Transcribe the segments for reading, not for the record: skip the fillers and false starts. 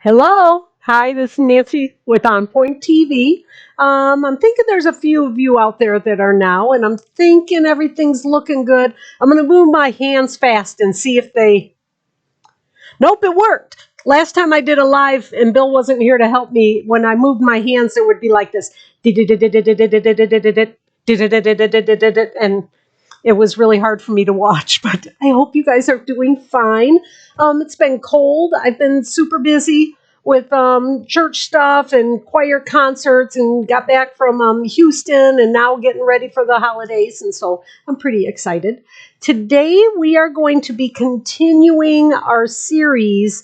Hello. Hi, this is Nancy with On Point TV. I'm thinking there's a few of you out there that are now, and I'm thinking everything's looking good. I'm going to move my hands fast and see if they... Nope, it worked. Last time I did a live and Bill wasn't here to help me, when I moved my hands, it would be like this. And it was really hard for me to watch, but I hope you guys are doing fine. It's been cold. I've been super busy with church stuff and choir concerts, and got back from Houston and now getting ready for the holidays, and so I'm pretty excited. Today we are going to be continuing our series.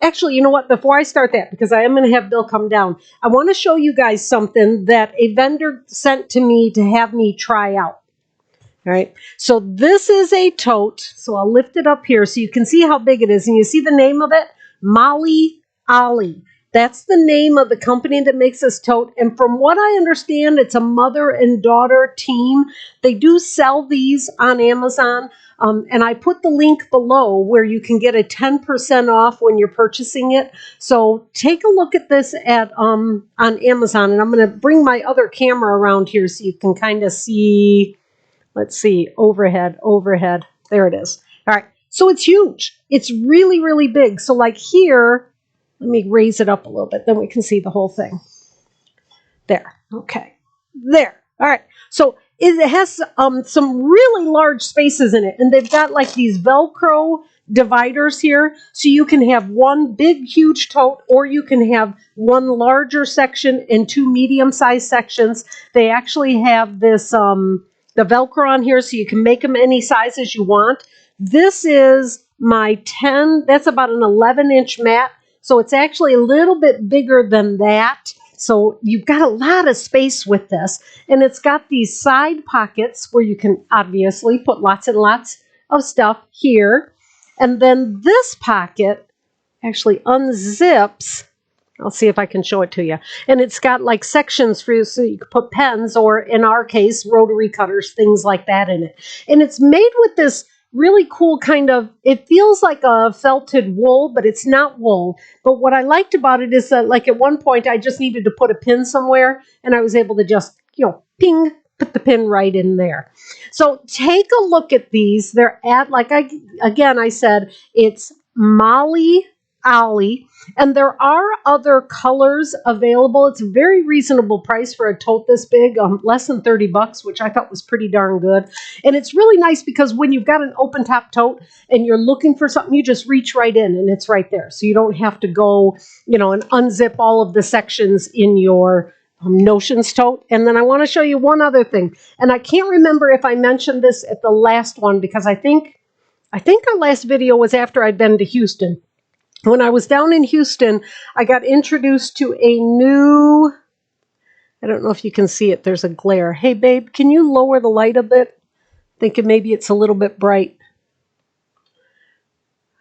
Actually, you know what? Before I start that, because I am going to have Bill come down, I want to show you guys something that a vendor sent to me to have me try out. All right, so this is a tote. So I'll lift it up here so you can see how big it is. And you see the name of it? Molly Ollie. That's the name of the company that makes this tote. And from what I understand, it's a mother and daughter team. They do sell these on Amazon. And I put the link below where you can get a 10% off when you're purchasing it. So take a look at this at on Amazon. And I'm going to bring my other camera around here so you can kind of see... Let's see, overhead. There it is. All right, so it's huge. It's really, really big. So like here, let me raise it up a little bit, then we can see the whole thing. There, okay, there. All right, so it has some really large spaces in it, and they've got like these Velcro dividers here, so you can have one big, huge tote, or you can have one larger section and two medium-sized sections. They actually have this... the Velcro on here, so you can make them any sizes you want. This is my 10, that's about an 11-inch mat, so it's actually a little bit bigger than that. So you've got a lot of space with this. And it's got these side pockets where you can obviously put lots and lots of stuff here. And then this pocket actually unzips. I'll see if I can show it to you. And it's got like sections for you so you can put pens, or in our case, rotary cutters, things like that in it. And it's made with this really cool kind of, it feels like a felted wool, but it's not wool. But what I liked about it is that like at one point I just needed to put a pin somewhere, and I was able to just, ping, put the pin right in there. So take a look at these. They're at, like I said, it's Molly Ollie, and there are other colors available. It's a very reasonable price for a tote this big, less than 30 bucks, which I thought was pretty darn good. And it's really nice because when you've got an open top tote and you're looking for something, you just reach right in and it's right there. So you don't have to go, and unzip all of the sections in your Notions tote. And then I want to show you one other thing. And I can't remember if I mentioned this at the last one, because I think our last video was after I'd been to Houston. When I was down in Houston, I got introduced to a new, I don't know if you can see it, there's a glare. Hey, babe, can you lower the light a bit? Thinking maybe it's a little bit bright.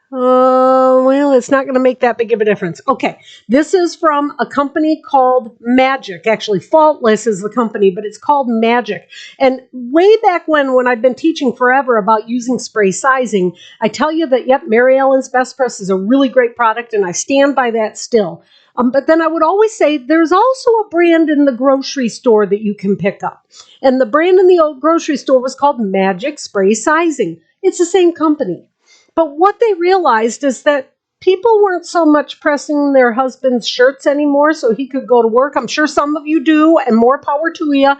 Well, it's not going to make that big of a difference. Okay, this is from a company called Magic. Actually, Faultless is the company, but it's called Magic. And way back when I've been teaching forever about using spray sizing, I tell you that, yep, Mary Ellen's Best Press is a really great product, and I stand by that still. But then I would always say there's also a brand in the grocery store that you can pick up. And the brand in the old grocery store was called Magic Spray Sizing. It's the same company. But what they realized is that people weren't so much pressing their husband's shirts anymore so he could go to work. I'm sure some of you do, and more power to you.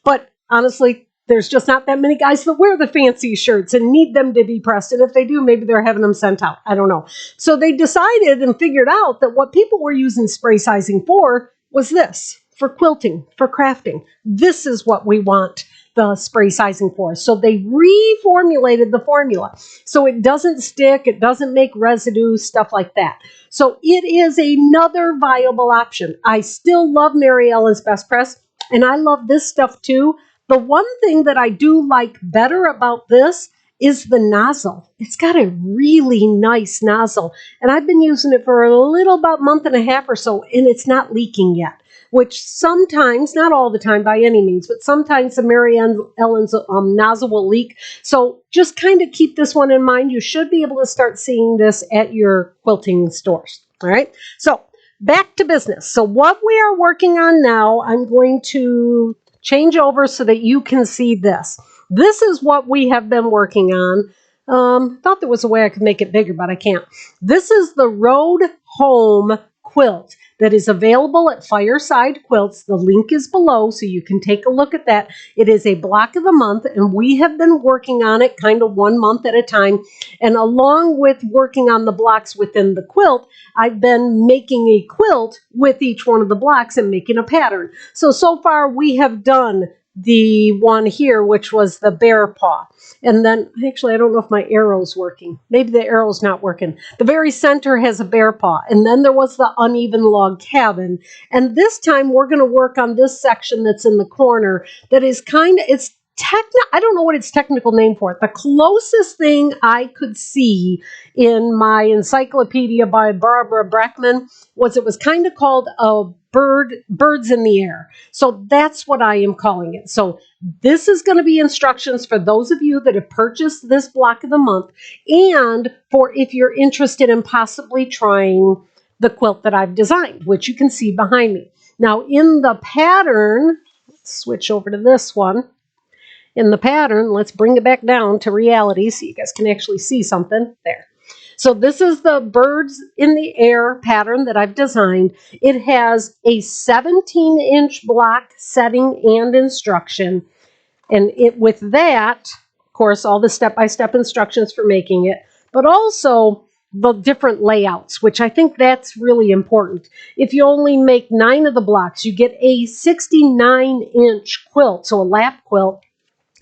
But honestly, there's just not that many guys that wear the fancy shirts and need them to be pressed. And if they do, maybe they're having them sent out. I don't know. So they decided and figured out that what people were using spray sizing for was this, for quilting, for crafting. This is what we want the spray sizing for. So they reformulated the formula so it doesn't stick, it doesn't make residue, stuff like that. So it is another viable option. I still love Mary Ellen's Best Press, and I love this stuff too. The one thing that I do like better about this is the nozzle. It's got a really nice nozzle, and I've been using it for a little about month and a half or so, and it's not leaking yet. Which sometimes, not all the time by any means, but sometimes the Mary Ellen's nozzle will leak. So just kind of keep this one in mind. You should be able to start seeing this at your quilting stores. All right, so back to business. So what we are working on now, I'm going to change over so that you can see this. This is what we have been working on. Thought there was a way I could make it bigger, but I can't. This is the Road Home quilt that is available at Fireside Quilts. The link is below, so you can take a look at that. It is a block of the month, and we have been working on it kind of 1 month at a time. And along with working on the blocks within the quilt, I've been making a quilt with each one of the blocks and making a pattern. So far we have done the one here, which was the bear paw. And then, actually, I don't know if my arrow's working. Maybe the arrow's not working. The very center has a bear paw. And then there was the uneven log cabin. And this time we're going to work on this section that's in the corner that is kind of, I don't know what its technical name for it. The closest thing I could see in my encyclopedia by Barbara Brackman was it was kind of called a birds in the air. So that's what I am calling it. So this is going to be instructions for those of you that have purchased this block of the month, and for if you're interested in possibly trying the quilt that I've designed, which you can see behind me. Now in the pattern, let's switch over to this one. In the pattern, let's bring it back down to reality so you guys can actually see something there. So this is the birds in the air pattern that I've designed. It has a 17-inch block setting and instruction. And with that, of course, all the step-by-step instructions for making it, but also the different layouts, which I think that's really important. If you only make 9 of the blocks, you get a 69-inch quilt, so a lap quilt.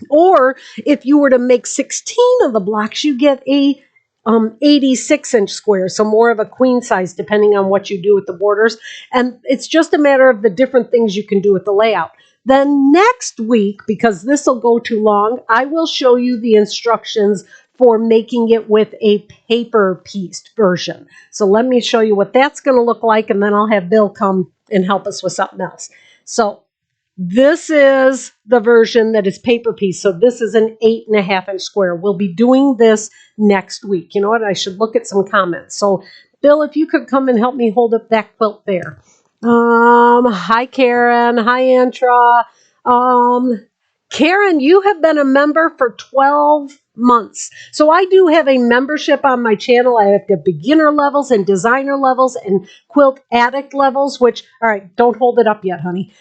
Or if you were to make 16 of the blocks, you get a 86-inch square, so more of a queen size depending on what you do with the borders. And it's just a matter of the different things you can do with the layout. Then next week, because this will go too long, I will show you the instructions for making it with a paper pieced version. So let me show you what that's going to look like, and then I'll have Bill come and help us with something else. So this is the version that is paper piece. So this is an 8.5-inch square. We'll be doing this next week. You know what? I should look at some comments. So Bill, if you could come and help me hold up that quilt there. Hi, Karen. Hi, Antra. Karen, you have been a member for 12 months. So I do have a membership on my channel. I have the beginner levels and designer levels and quilt addict levels, which, all right, don't hold it up yet, honey.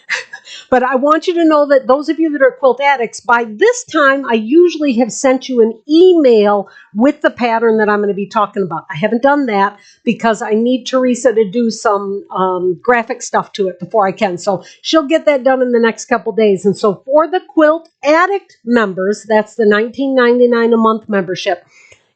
But I want you to know that those of you that are quilt addicts, by this time, I usually have sent you an email with the pattern that I'm going to be talking about. I haven't done that because I need Teresa to do some graphic stuff to it before I can. So she'll get that done in the next couple days. And so for the quilt addict members, that's the $19.99 a month membership.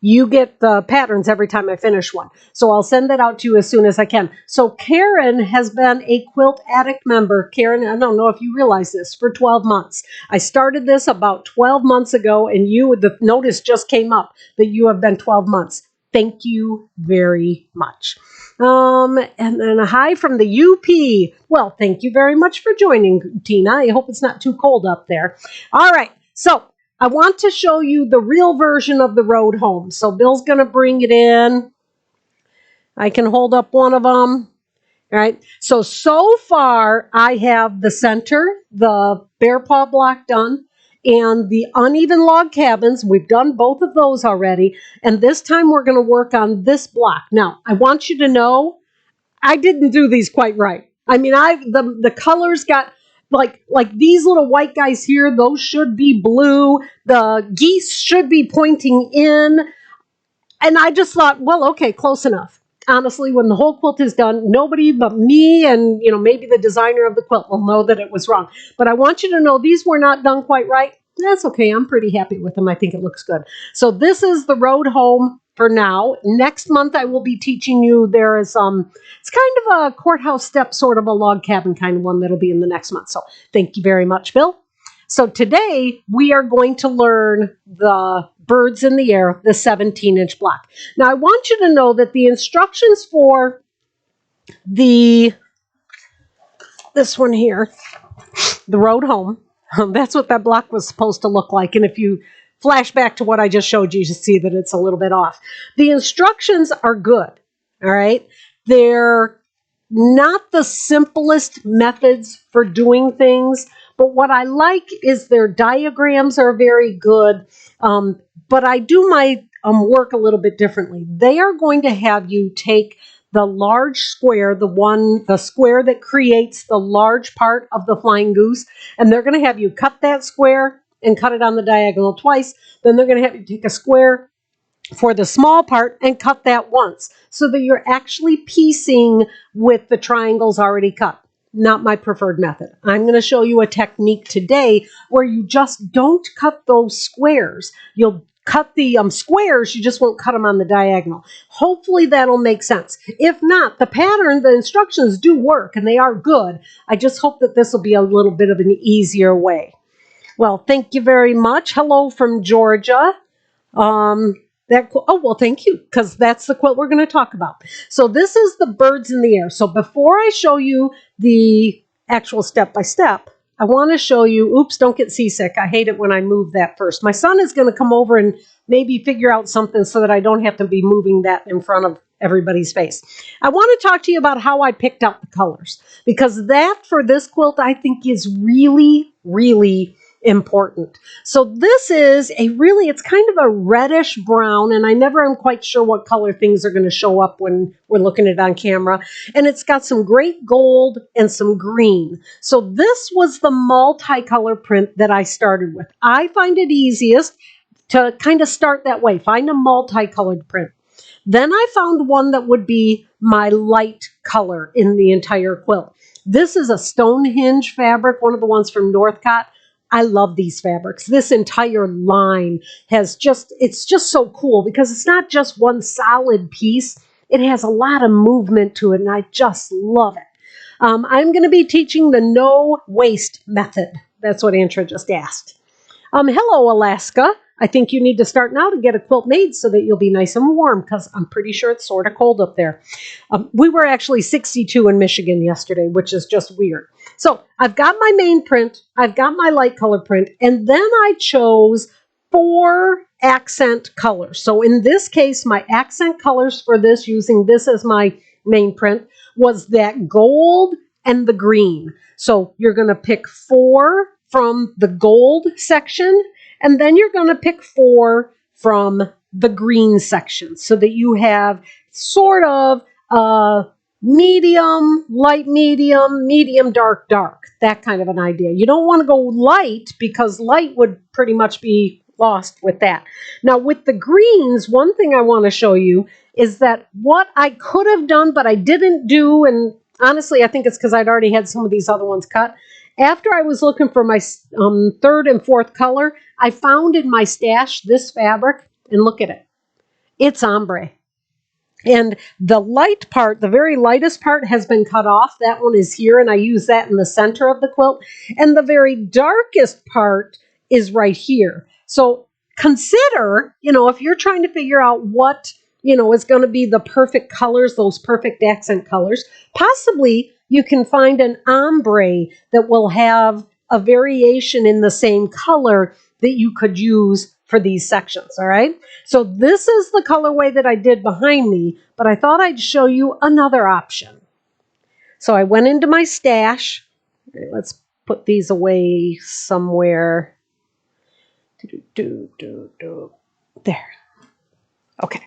You get the patterns every time I finish one. So I'll send that out to you as soon as I can. So Karen has been a Quilt Addict member. Karen, I don't know if you realize this, for 12 months. I started this about 12 months ago, and the notice just came up that you have been 12 months. Thank you very much. And then a hi from the UP. Well, thank you very much for joining, Tina. I hope it's not too cold up there. All right, so I want to show you the real version of the Road Home. So Bill's going to bring it in. I can hold up one of them. All right. So far, I have the center, the bear paw block done, and the uneven log cabins. We've done both of those already. And this time, we're going to work on this block. Now, I want you to know, I didn't do these quite right. I mean, the colors got... Like these little white guys here, those should be blue. The geese should be pointing in. And I just thought, well, okay, close enough. Honestly, when the whole quilt is done, nobody but me and, maybe the designer of the quilt will know that it was wrong. But I want you to know these were not done quite right. That's okay. I'm pretty happy with them. I think it looks good. So this is the Road Home for now. Next month, I will be teaching you. There is it's kind of a courthouse step, sort of a log cabin kind of one that'll be in the next month. So thank you very much, Bill. So today we are going to learn the birds in the air, the 17-inch block. Now I want you to know that the instructions for this one here, the Road Home, that's what that block was supposed to look like. And if you flash back to what I just showed you, you see that it's a little bit off. The instructions are good, all right? They're not the simplest methods for doing things, but what I like is their diagrams are very good. But I do my work a little bit differently. They are going to have you take the large square, the square that creates the large part of the flying goose, and they're going to have you cut that square and cut it on the diagonal twice. Then they're going to have you take a square for the small part and cut that once, so that you're actually piecing with the triangles already cut. Not my preferred method. I'm going to show you a technique today where you just don't cut those squares. You'll cut the squares, you just won't cut them on the diagonal. Hopefully that'll make sense. If not, the pattern, the instructions do work and they are good. I just hope that this will be a little bit of an easier way. Well, thank you very much. Hello from Georgia. Oh, well, thank you, because that's the quilt we're going to talk about. So this is the birds in the air. So before I show you the actual step-by-step, I want to show you, oops, don't get seasick. I hate it when I move that first. My son is going to come over and maybe figure out something so that I don't have to be moving that in front of everybody's face. I want to talk to you about how I picked out the colors, because that for this quilt I think is really, really important. So this is it's kind of a reddish brown, and I never am quite sure what color things are going to show up when we're looking at it on camera. And it's got some great gold and some green. So this was the multicolor print that I started with. I find it easiest to kind of start that way, find a multicolored print. Then I found one that would be my light color in the entire quilt. This is a Stonehenge fabric, one of the ones from Northcott. I love these fabrics. This entire line it's just so cool because it's not just one solid piece. It has a lot of movement to it, and I just love it. I'm going to be teaching the no waste method. That's what Andrea just asked. Hello, Alaska. I think you need to start now to get a quilt made so that you'll be nice and warm, because I'm pretty sure it's sort of cold up there. We were actually 62 in Michigan yesterday, which is just weird. So I've got my main print, I've got my light color print, and then I chose 4 accent colors. So in this case, my accent colors for this, using this as my main print, was that gold and the green. So you're going to pick 4 from the gold section, and then you're going to pick 4 from the green section, so that you have sort of medium, light medium, medium dark, dark, that kind of an idea. You don't want to go light, because light would pretty much be lost with that. Now with the greens, one thing I want to show you is that what I could have done but I didn't do, and honestly I think it's because I'd already had some of these other ones cut. After I was looking for my third and fourth color, I found in my stash this fabric, and look at it. It's ombre. And the light part, the very lightest part, has been cut off. That one is here, and I use that in the center of the quilt. And the very darkest part is right here. So consider, if you're trying to figure out what, is going to be the perfect colors, those perfect accent colors, possibly you can find an ombre that will have a variation in the same color that you could use for these sections, all right? So this is the colorway that I did behind me, but I thought I'd show you another option. So I went into my stash. Let's put these away somewhere. There. Okay.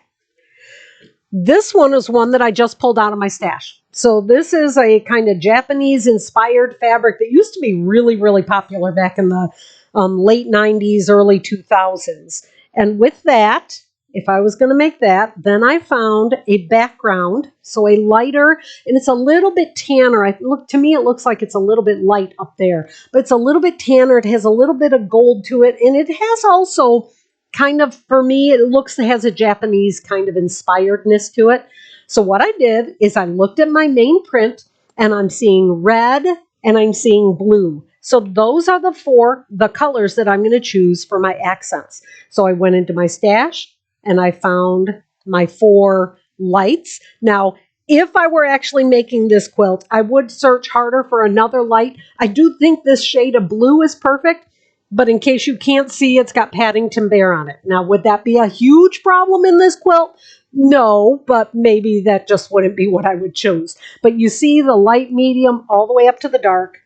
This one is one that I just pulled out of my stash. So this is a kind of Japanese-inspired fabric that used to be really, really popular back in the late 90s, early 2000s. And with that, if I was going to make that, then I found a background, so a lighter, and it's a little bit tanner. To me, it looks like it's a little bit light up there, but it's a little bit tanner. It has a little bit of gold to it, and it has also kind of, for me, it has a Japanese kind of inspiredness to it. So what I did is I looked at my main print, and I'm seeing red and I'm seeing blue. So those are the colors that I'm going to choose for my accents. So I went into my stash and I found my 4 lights. Now, if I were actually making this quilt, I would search harder for another light. I do think this shade of blue is perfect, but in case you can't see, it's got Paddington Bear on it. Now, would that be a huge problem in this quilt? No, but maybe that just wouldn't be what I would choose. But you see the light, medium, all the way up to the dark,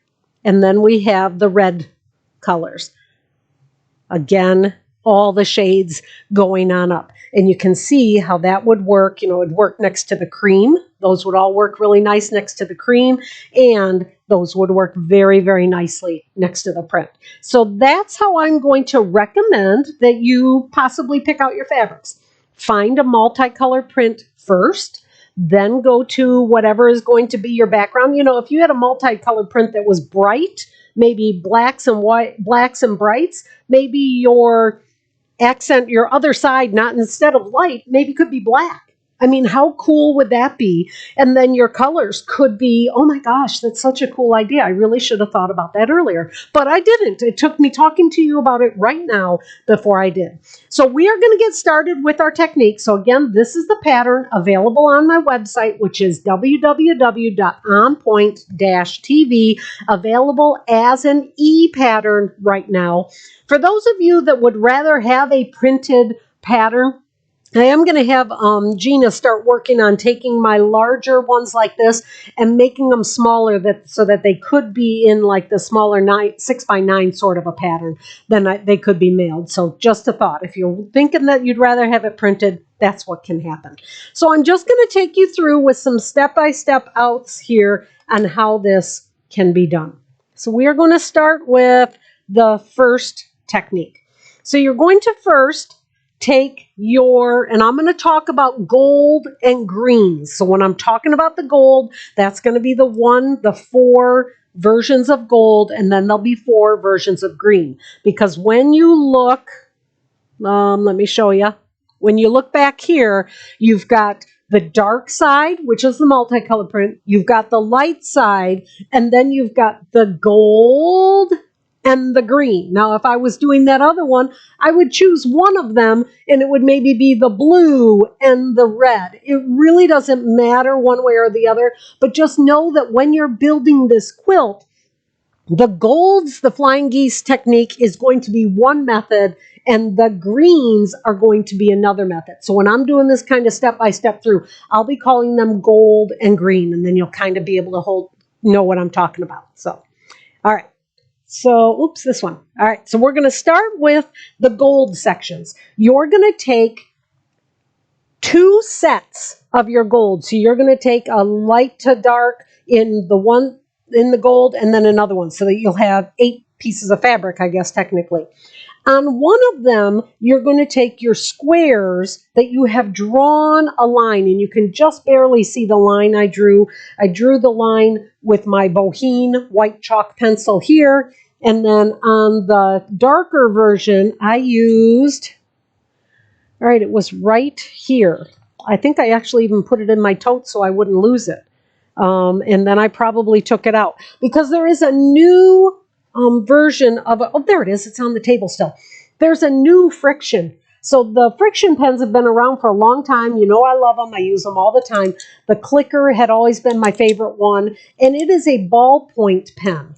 and then we have the red colors. Again, all the shades going on up. And you can see how that would work. You know, it would work next to the cream. Those would all work really nice next to the cream. And those would work very, very nicely next to the print. So that's how I'm going to recommend that you possibly pick out your fabrics. Find a multicolored print first. Then go to whatever is going to be your background. You know, if you had a multicolored print that was bright, maybe blacks and white, blacks and brights, maybe your accent, your other side, not instead of light, maybe could be black. I mean, how cool would that be? And then your colors could be, oh my gosh, that's such a cool idea. I really should have thought about that earlier, but I didn't. It took me talking to you about it right now before I did. So we are going to get started with our technique. So again, this is the pattern available on my website, which is www.onpoint-tv, available as an e-pattern right now. For those of you that would rather have a printed pattern, I am going to have Gina start working on taking my larger ones like this and making them smaller so that they could be in like the smaller 6x9 sort of a pattern. Then they could be mailed. So just a thought. If you're thinking that you'd rather have it printed, that's what can happen. So I'm just going to take you through with some step-by-step outs here on how this can be done. So we are going to start with the first technique. So you're going to first take and I'm going to talk about gold and greens. So when I'm talking about the gold, that's going to be the 4 versions of gold, and then there'll be 4 versions of green. Because when you look, let me show you. When you look back here, you've got the dark side, which is the multicolored print. You've got the light side, and then you've got the gold and the green. Now, if I was doing that other one, I would choose one of them, and it would maybe be the blue and the red. It really doesn't matter one way or the other, but just know that when you're building this quilt, the golds, the flying geese technique is going to be one method, and the greens are going to be another method. So when I'm doing this kind of step-by-step through, I'll be calling them gold and green, and then you'll kind of be able to know what I'm talking about. So, all right. So, oops, this one. All right, so we're going to start with the gold sections. You're going to take 2 sets of your gold. So you're going to take a light to dark in the gold, and then another one, so that you'll have 8 pieces of fabric, I guess, technically. On one of them, you're going to take your squares that you have drawn a line, and you can just barely see the line I drew. I drew the line with my Boheen white chalk pencil here, and then on the darker version, I used, all right, it was right here. I think I actually even put it in my tote so I wouldn't lose it. And then I probably took it out because there is a new version of oh, there it is. It's on the table still. There's a new friction. So the friction pens have been around for a long time. You know I love them. I use them all the time. The clicker had always been my favorite one, and it is a ballpoint pen.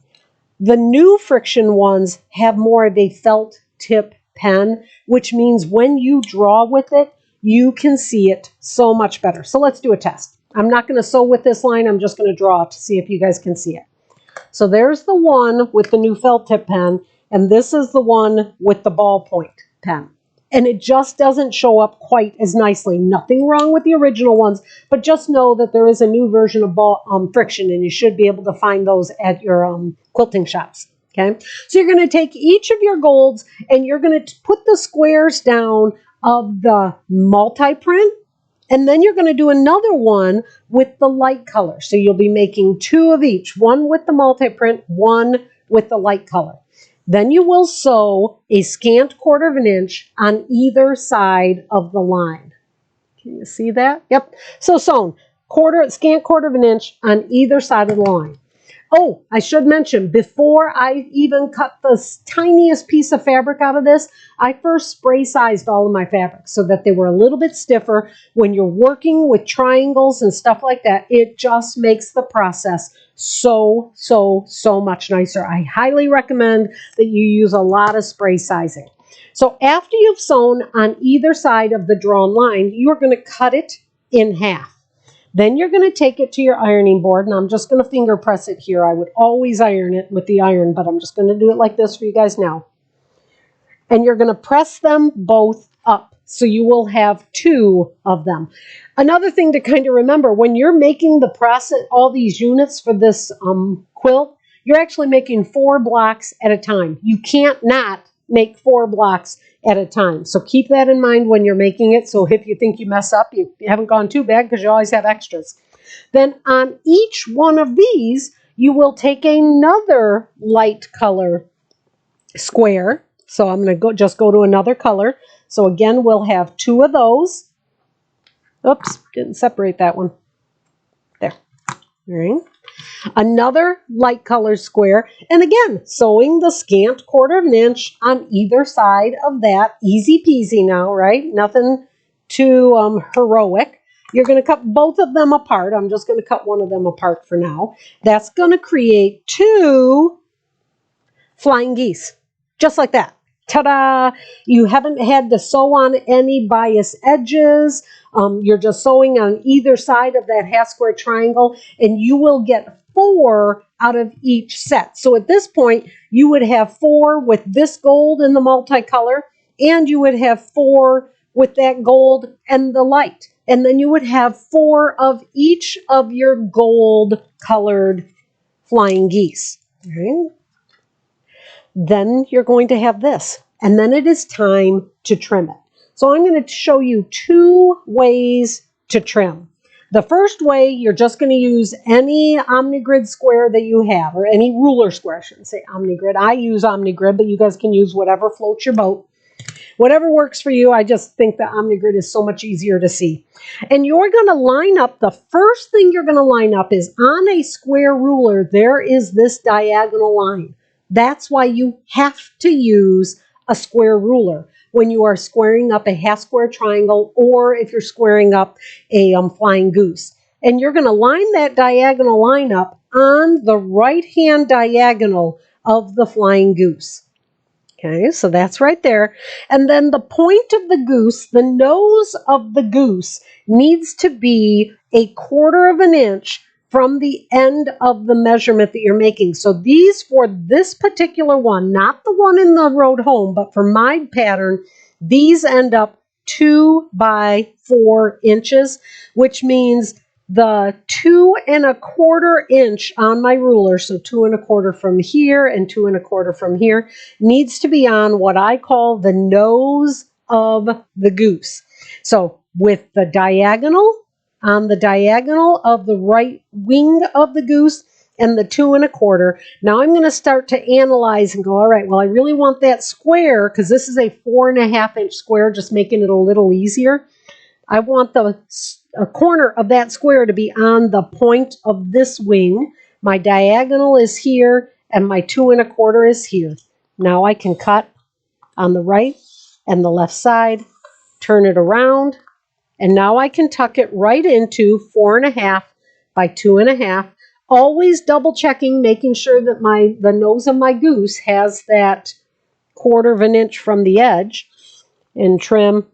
The new friction ones have more of a felt tip pen, which means when you draw with it, you can see it so much better. So let's do a test. I'm not going to sew with this line. I'm just going to draw to see if you guys can see it. So there's the one with the new felt tip pen, and this is the one with the ballpoint pen. And it just doesn't show up quite as nicely. Nothing wrong with the original ones, but just know that there is a new version of friction, and you should be able to find those at your quilting shops. Okay, so you're going to take each of your golds, and you're going to put the squares down of the multi-print, and then you're going to do another one with the light color. So you'll be making 2 of each, one with the multi-print, one with the light color. Then you will sew a scant 1/4 of an inch on either side of the line. Can you see that? Yep. So sewn scant 1/4 of an inch on either side of the line. Oh, I should mention, before I even cut the tiniest piece of fabric out of this, I first spray sized all of my fabrics so that they were a little bit stiffer. When you're working with triangles and stuff like that, it just makes the process so, so, so much nicer. I highly recommend that you use a lot of spray sizing. So after you've sewn on either side of the drawn line, you are going to cut it in half. Then you're going to take it to your ironing board, and I'm just going to finger press it here. I would always iron it with the iron, but I'm just going to do it like this for you guys now. And you're going to press them both up, so you will have 2 of them. Another thing to kind of remember, when you're making the press, all these units for this quilt, you're actually making 4 blocks at a time. You can't not make 4 blocks at a time. So keep that in mind when you're making it. So if you think you mess up, you haven't gone too bad because you always have extras. Then on each one of these, you will take another light color square. So I'm going to just go to another color. So again, we'll have 2 of those. Oops, didn't separate that one. There. All right. Another light colored square, and again, sewing the scant 1/4 of an inch on either side of that. Easy peasy now, right? Nothing too heroic. You're going to cut both of them apart. I'm just going to cut one of them apart for now. That's going to create 2 flying geese, just like that. Ta-da! You haven't had to sew on any bias edges. You're just sewing on either side of that half square triangle, and you will get 4 out of each set. So at this point, you would have 4 with this gold in the multicolor, and you would have 4 with that gold and the light. And then you would have 4 of each of your gold colored flying geese. Right? Then you're going to have this, and then it is time to trim it. So I'm going to show you 2 ways to trim. The first way, you're just going to use any OmniGrid square that you have, or any ruler square. I shouldn't say OmniGrid. I use OmniGrid, but you guys can use whatever floats your boat. Whatever works for you. I just think that OmniGrid is so much easier to see. And you're going to line up, the first thing you're going to line up is on a square ruler, there is this diagonal line. That's why you have to use a square ruler when you are squaring up a half square triangle, or if you're squaring up a flying goose. And you're going to line that diagonal line up on the right-hand diagonal of the flying goose. Okay, so that's right there. And then the point of the goose, the nose of the goose, needs to be 1/4 of an inch from the end of the measurement that you're making. So these, for this particular one, not the one in the Road Home, but for my pattern, these end up 2 by 4 inches, which means the 2 1/4 inch on my ruler, so 2 1/4 from here and 2 1/4 from here, needs to be on what I call the nose of the goose. So with the diagonal, on the diagonal of the right wing of the goose, and the 2 1/4. Now I'm going to start to analyze and go, all right, well, I really want that square, because this is a 4 1/2 inch square, just making it a little easier. I want a corner of that square to be on the point of this wing. My diagonal is here, and my 2 1/4 is here. Now I can cut on the right and the left side, turn it around, and now I can tuck it right into 4 1/2 by 2 1/2. Always double checking, making sure that the nose of my goose has that 1/4 of an inch from the edge, and trim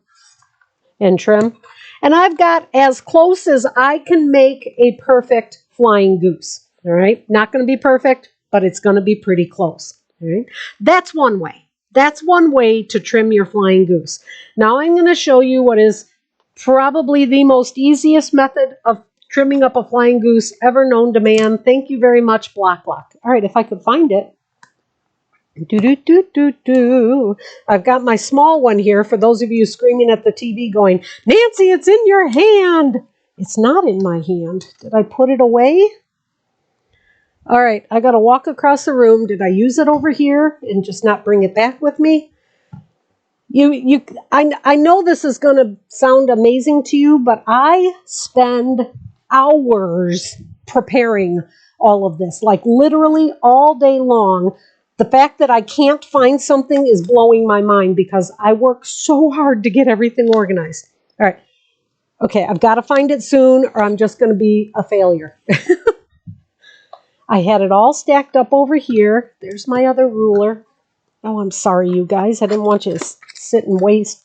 and trim. And I've got as close as I can make a perfect flying goose. All right, not going to be perfect, but it's going to be pretty close. All right, that's one way. That's one way to trim your flying goose. Now I'm going to show you what is probably the most easiest method of trimming up a flying goose ever known to man. Thank you very much, Block. All right, if I could find it. I've got my small one here for those of you screaming at the TV going, Nancy, it's in your hand. It's not in my hand. Did I put it away? All right, I got to walk across the room. Did I use it over here and just not bring it back with me? I know this is going to sound amazing to you, but I spend hours preparing all of this, like literally all day long. The fact that I can't find something is blowing my mind because I work so hard to get everything organized. All right. Okay, I've got to find it soon or I'm just going to be a failure. I had it all stacked up over here. There's my other ruler. Oh, I'm sorry, you guys. I didn't want you to sit and waste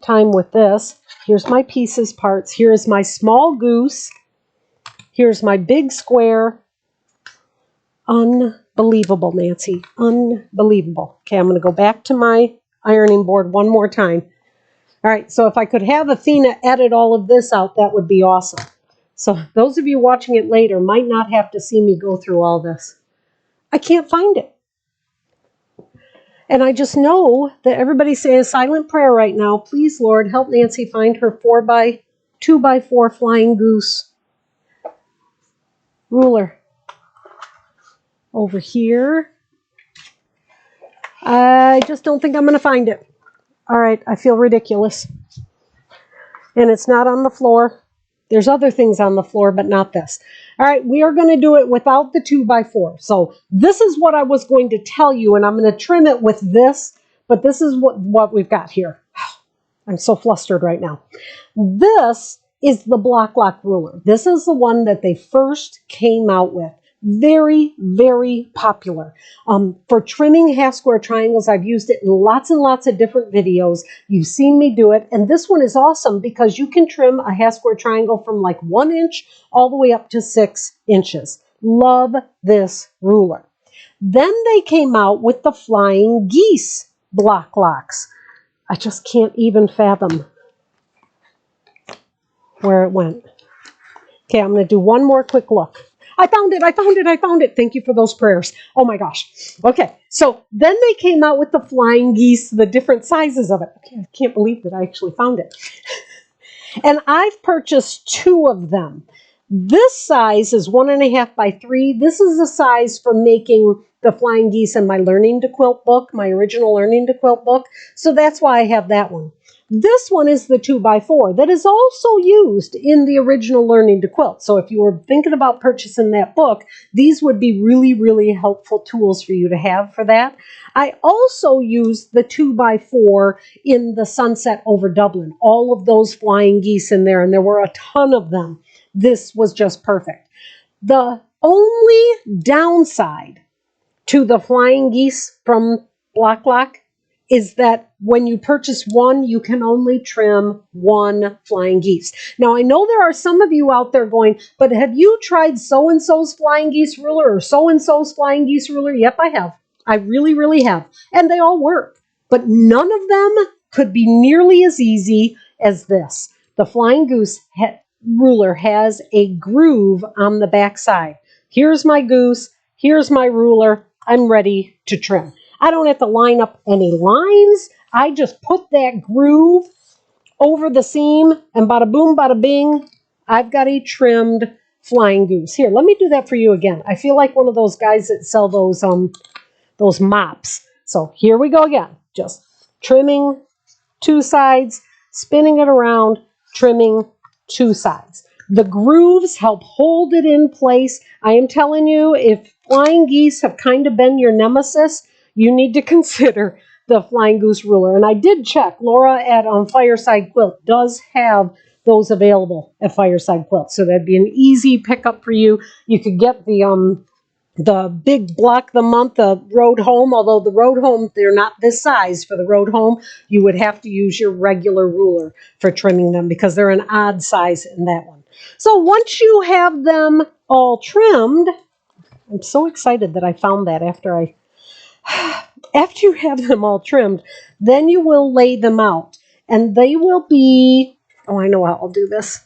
time with this. Here's my pieces parts. Here's my small goose. Here's my big square. Unbelievable, Nancy. Unbelievable. Okay, I'm going to go back to my ironing board one more time. All right, so if I could have Athena edit all of this out, that would be awesome. So those of you watching it later might not have to see me go through all this. I can't find it. And I just know that everybody's saying a silent prayer right now. Please, Lord, help Nancy find her 2x4 flying goose ruler. Over here. I just don't think I'm going to find it. All right, I feel ridiculous. And it's not on the floor. There's other things on the floor, but not this. All right, we are going to do it without the 2x4. So this is what I was going to tell you, and I'm going to trim it with this, but this is what we've got here. I'm so flustered right now. This is the block lock ruler. This is the one that they first came out with. Very, very popular. For trimming half square triangles, I've used it in lots and lots of different videos. You've seen me do it. And this one is awesome because you can trim a half square triangle from like 1 inch all the way up to 6 inches. Love this ruler. Then they came out with the flying geese block locks. I just can't even fathom where it went. Okay, I'm going to do one more quick look. I found it, I found it, I found it. Thank you for those prayers. Oh my gosh. Okay, so then they came out with the flying geese, the different sizes of it. Okay, I can't believe that I actually found it. And I've purchased 2 of them. This size is 1.5 by 3. This is the size for making the flying geese in my Learning to Quilt book, my original Learning to Quilt book. So that's why I have that one. This one is the 2x4 that is also used in the original Learning to Quilt. So if you were thinking about purchasing that book, these would be really, really helpful tools for you to have for that. I also used the 2x4 in the Sunset over Dublin. All of those flying geese in there, and there were a ton of them. This was just perfect. The only downside to the flying geese from Block Lock is that when you purchase one, you can only trim 1 flying geese. Now, I know there are some of you out there going, but have you tried so-and-so's flying geese ruler or so-and-so's flying geese ruler? Yep, I have. I really, really have. And they all work. But none of them could be nearly as easy as this. The flying goose ruler has a groove on the back side. Here's my goose. Here's my ruler. I'm ready to trim. I don't have to line up any lines. I just put that groove over the seam and bada boom, bada bing, I've got a trimmed flying goose. Here, let me do that for you again. I feel like one of those guys that sell those mops. So here we go again. Just trimming 2 sides, spinning it around, trimming 2 sides. The grooves help hold it in place. I am telling you, if flying geese have kind of been your nemesis, you need to consider the flying goose ruler. And I did check. Laura at Fireside Quilt does have those available at Fireside Quilt. So that'd be an easy pickup for you. You could get the big block the month, the Road Home, although the Road Home, they're not this size for the Road Home. You would have to use your regular ruler for trimming them because they're an odd size in that one. So once you have them all trimmed, I'm so excited that I found that after you have them all trimmed, then you will lay them out. And they will be, oh, I know how I'll do this.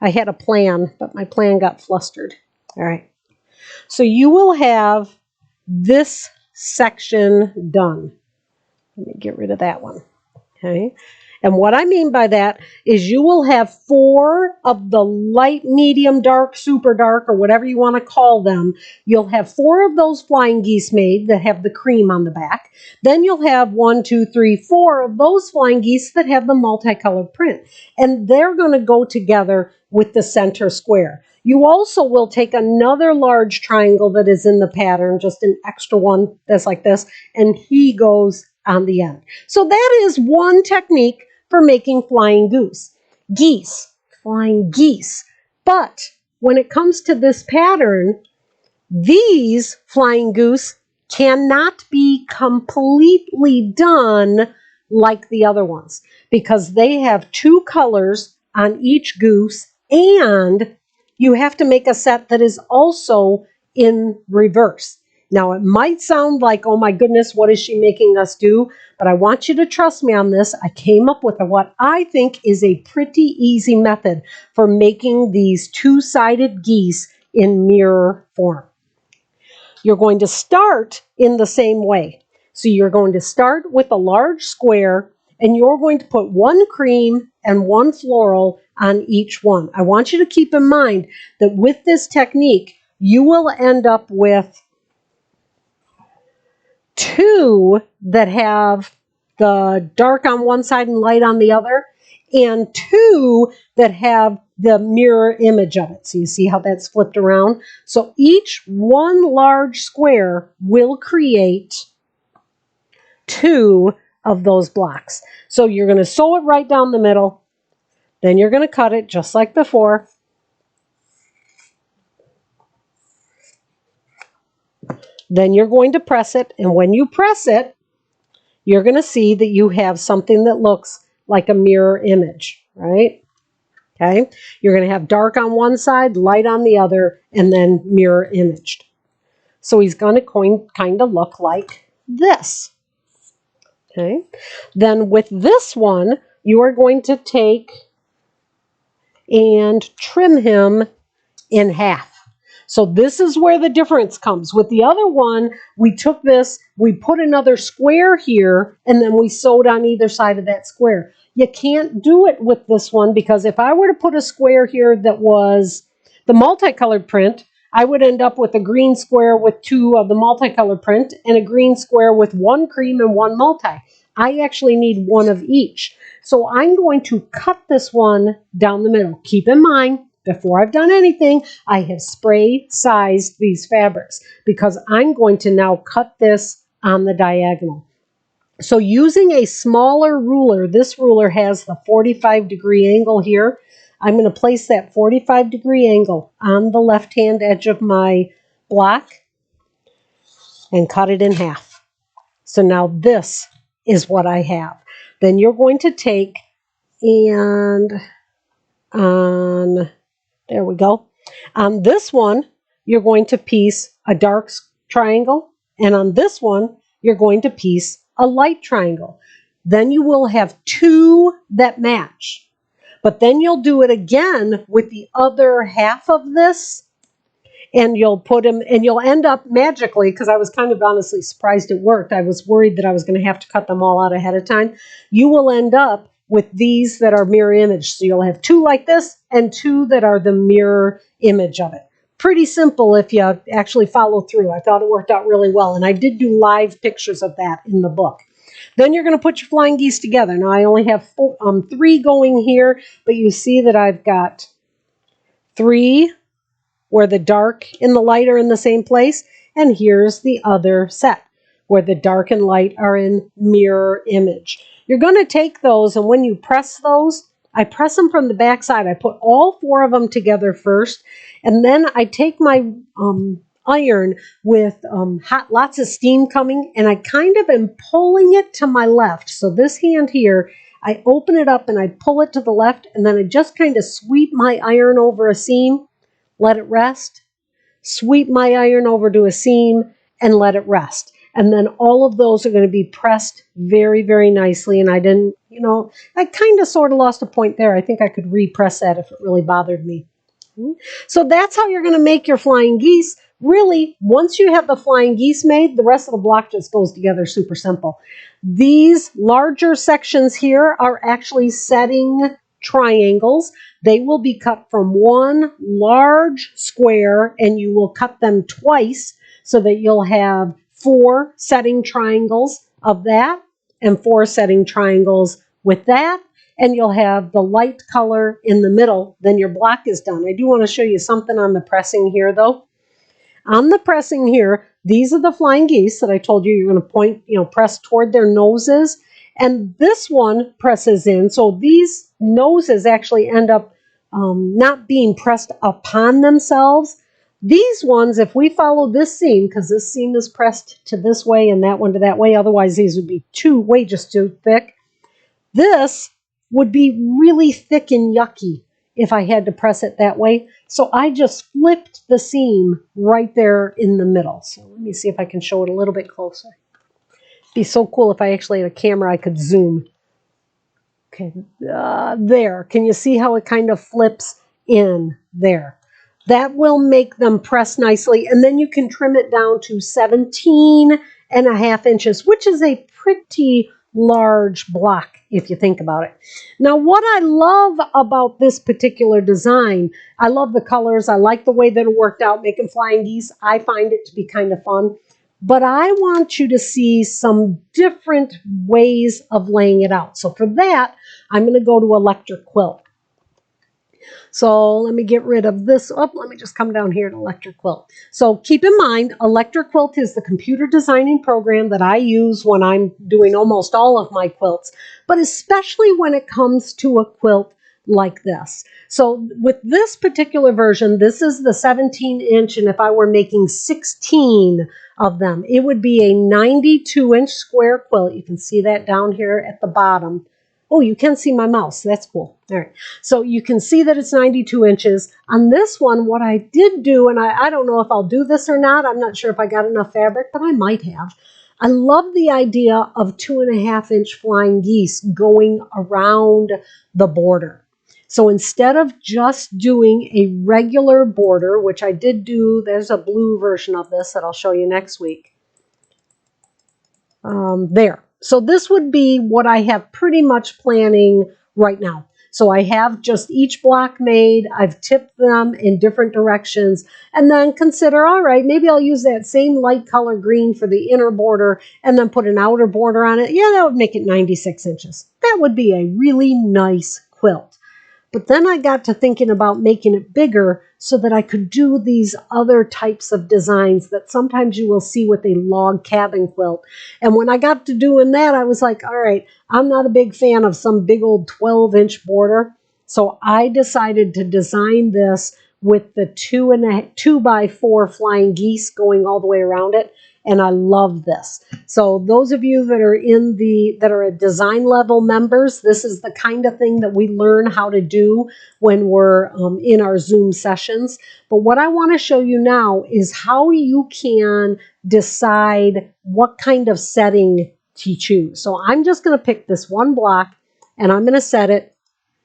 I had a plan, but my plan got flustered. All right. So you will have this section done. Let me get rid of that one. Okay. And what I mean by that is you will have 4 of the light, medium, dark, super dark, or whatever you want to call them. You'll have 4 of those flying geese made that have the cream on the back. Then you'll have 1, 2, 3, 4 of those flying geese that have the multicolored print. And they're going to go together with the center square. You also will take another large triangle that is in the pattern, just an extra one that's like this, and he goes on the end. So that is one technique for making flying geese, flying geese. But when it comes to this pattern, These flying goose cannot be completely done like the other ones because they have 2 colors on each goose, and you have to make a set that is also in reverse. Now, it might sound like, oh my goodness, what is she making us do? But I want you to trust me on this. I came up with what I think is a pretty easy method for making these 2-sided geese in mirror form. You're going to start in the same way. So you're going to start with a large square, and you're going to put 1 cream and 1 floral on each one. I want you to keep in mind that with this technique, you will end up with 2 that have the dark on one side and light on the other, and 2 that have the mirror image of it. So you see how that's flipped around? So each one large square will create 2 of those blocks. So you're going to sew it right down the middle. Then you're going to cut it just like before. Then you're going to press it, and when you press it, you're going to see that you have something that looks like a mirror image, right? Okay, you're going to have dark on one side, light on the other, and then mirror imaged. So he's going to kind of look like this. Okay, then with this one, you are going to take and trim him in half. So this is where the difference comes. With the other one, we took this, we put another square here, and then we sewed on either side of that square. You can't do it with this one because if I were to put a square here that was the multicolored print, I would end up with a green square with 2 of the multicolored print and a green square with 1 cream and 1 multi. I actually need 1 of each. So I'm going to cut this one down the middle. Keep in mind, before I've done anything, I have spray sized these fabrics because I'm going to now cut this on the diagonal. So using a smaller ruler, this ruler has the 45-degree angle here. I'm going to place that 45-degree angle on the left-hand edge of my block and cut it in half. So now this is what I have. Then you're going to take and there we go. On this one, you're going to piece a dark triangle, and on this one, you're going to piece a light triangle. Then you will have 2 that match. But then you'll do it again with the other half of this, and you'll put them, and you'll end up magically, because I was kind of honestly surprised it worked. I was worried that I was going to have to cut them all out ahead of time. You will end up with these that are mirror image. So you'll have 2 like this and 2 that are the mirror image of it. Pretty simple if you actually follow through. I thought it worked out really well, and I did do live pictures of that in the book. Then you're going to put your flying geese together. Now I only have 3 going here, but you see that I've got 3 where the dark and the light are in the same place, and here's the other set where the dark and light are in mirror image. You're going to take those, and when you press those, I press them from the back side. I put all 4 of them together first, and then I take my iron with lots of steam coming, and I kind of am pulling it to my left. So this hand here, I open it up and I pull it to the left, and then I just kind of sweep my iron over a seam, let it rest, sweep my iron over to a seam, and let it rest. And then all of those are going to be pressed very, very nicely. And I didn't, I kind of sort of lost a point there. I think I could repress that if it really bothered me. So that's how you're going to make your flying geese. Really, once you have the flying geese made, the rest of the block just goes together super simple. These larger sections here are actually setting triangles. They will be cut from 1 large square, and you will cut them twice so that you'll have 4 setting triangles of that and 4 setting triangles with that, and you'll have the light color in the middle. Then your block is done. I do want to show you something on the pressing here though. On the pressing here, these are the flying geese that I told you you're going to point, press toward their noses, and this one presses in. So these noses actually end up not being pressed upon themselves. These ones, if we follow this seam, because this seam is pressed to this way and that one to that way, otherwise these would be just too thick. This would be really thick and yucky if I had to press it that way. So I just flipped the seam right there in the middle. So let me see if I can show it a little bit closer. It'd be so cool if I actually had a camera I could zoom. Okay, there. Can you see how it kind of flips in there? That will make them press nicely, and then you can trim it down to 17.5 inches, which is a pretty large block if you think about it. Now, what I love about this particular design, I love the colors. I like the way that it worked out, making flying geese. I find it to be kind of fun. But I want you to see some different ways of laying it out. So for that, I'm going to go to electric quilt. So let me get rid of this. Oh, let me just come down here to electric quilt. So keep in mind, electric quilt is the computer designing program that I use when I'm doing almost all of my quilts, but especially when it comes to a quilt like this. So with this particular version, this is the 17-inch, and if I were making 16 of them, it would be a 92-inch square quilt. You can see that down here at the bottom. Oh, you can see my mouse. That's cool. All right. So you can see that it's 92 inches. On this one, what I did do, and I don't know if I'll do this or not. I'm not sure if I got enough fabric, but I might have. I love the idea of 2.5-inch flying geese going around the border. So instead of just doing a regular border, which I did do, there's a blue version of this that I'll show you next week. There. So this would be what I have pretty much planning right now. So I have just each block made. I've tipped them in different directions, and then consider, all right, maybe I'll use that same light color green for the inner border and then put an outer border on it. Yeah, that would make it 96 inches. That would be a really nice quilt. But then I got to thinking about making it bigger so that I could do these other types of designs that sometimes you will see with a log cabin quilt. And when I got to doing that, I was like, all right, I'm not a big fan of some big old 12-inch border. So I decided to design this with the 2x4 flying geese going all the way around it. And I love this. So those of you that are at design level members, this is the kind of thing that we learn how to do when we're in our Zoom sessions. But what I want to show you now is how you can decide what kind of setting to choose. So I'm just going to pick this one block and I'm going to set it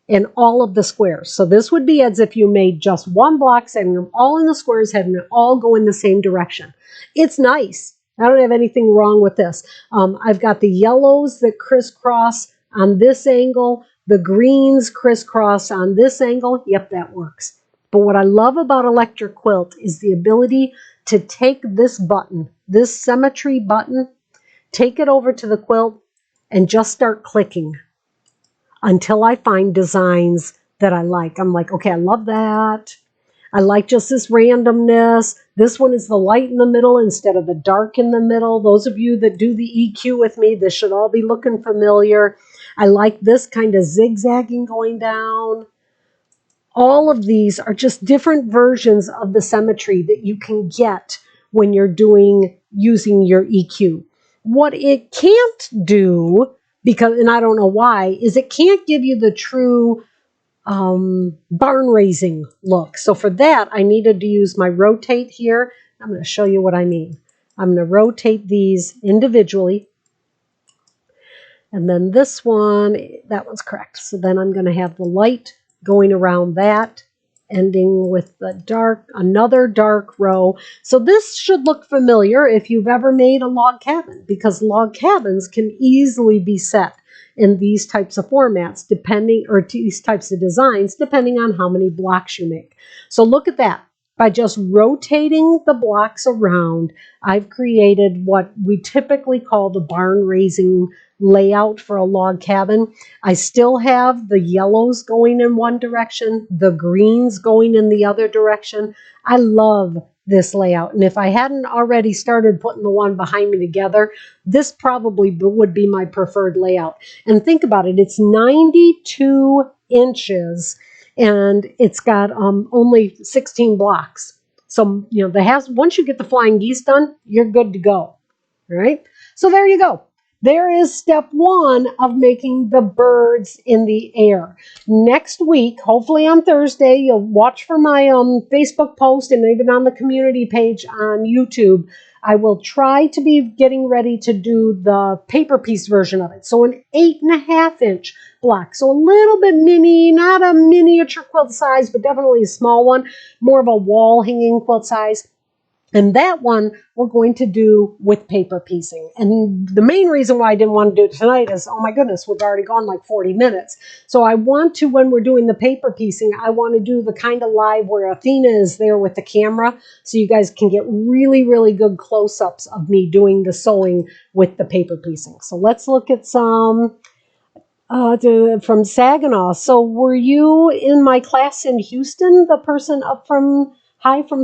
in all of the squares. So this would be as if you made just one block, setting them all in the squares, having them all go in the same direction. It's nice. I don't have anything wrong with this. I've got the yellows that crisscross on this angle, the greens crisscross on this angle. Yep, that works. But what I love about electric quilt is the ability to take this button, this symmetry button, take it over to the quilt and just start clicking until I find designs that I like. I'm like, okay, I love that. I like just this randomness. This one is the light in the middle instead of the dark in the middle. Those of you that do the EQ with me, this should all be looking familiar. I like this kind of zigzagging going down. All of these are just different versions of the symmetry that you can get when you're using your EQ. What it can't do, and I don't know why, is it can't give you the true barn raising look. So for that, I needed to use my rotate here. I'm going to show you what I mean. I'm going to rotate these individually. And then this one, that one's correct. So then I'm going to have the light going around that, ending with the dark, another dark row. So this should look familiar if you've ever made a log cabin, because log cabins can easily be set in these types of formats, these types of designs, depending on how many blocks you make. So look at that. By just rotating the blocks around, I've created what we typically call the barn raising layout for a log cabin. I still have the yellows going in one direction, the greens going in the other direction. I love this layout. And if I hadn't already started putting the one behind me together, this probably would be my preferred layout. And think about it, it's 92 inches and it's got only 16 blocks. So, once you get the flying geese done, you're good to go. All right. So there you go. There is step one of making the birds in the air. Next week, hopefully on Thursday, you'll watch for my Facebook post and even on the community page on YouTube. I will try to be getting ready to do the paper piece version of it. So an 8.5-inch block. So a little bit mini, not a miniature quilt size, but definitely a small one, more of a wall hanging quilt size. And that one we're going to do with paper piecing. And the main reason why I didn't want to do it tonight is, oh my goodness, we've already gone like 40 minutes. So I want to, when we're doing the paper piecing, I want to do the kind of live where Athena is there with the camera, so you guys can get really, really good close-ups of me doing the sewing with the paper piecing. So let's look at some from Saginaw. So were you in my class in Houston, the person up from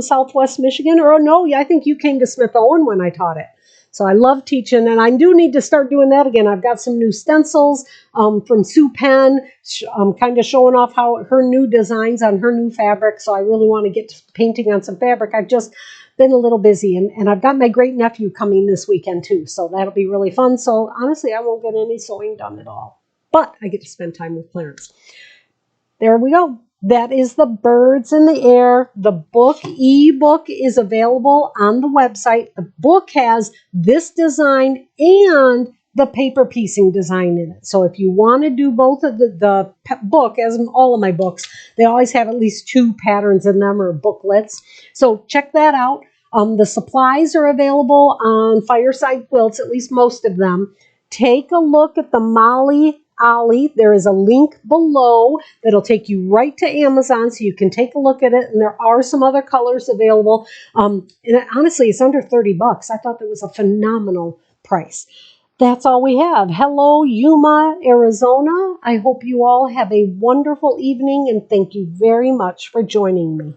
Southwest Michigan? Or no, I think you came to Smith Owen when I taught it. So I love teaching, and I do need to start doing that again. I've got some new stencils from Sue Penn, kind of showing off how her new designs on her new fabric. So I really want to get to painting on some fabric. I've just been a little busy, and I've got my great nephew coming this weekend too. So that'll be really fun. So honestly, I won't get any sewing done at all, but I get to spend time with Clarence. There we go. That is the birds in the air. The book, ebook, is available on the website. The book has this design and the paper piecing design in it. So if you want to do both of the book, as in all of my books, they always have at least 2 patterns in them or booklets. So check that out. The supplies are available on Fireside Quilts, at least most of them. Take a look at the Molly Ollie. There is a link below that'll take you right to Amazon, so you can take a look at it. And there are some other colors available. And honestly, it's under $30. I thought that was a phenomenal price. That's all we have. Hello, Yuma, Arizona. I hope you all have a wonderful evening, and thank you very much for joining me.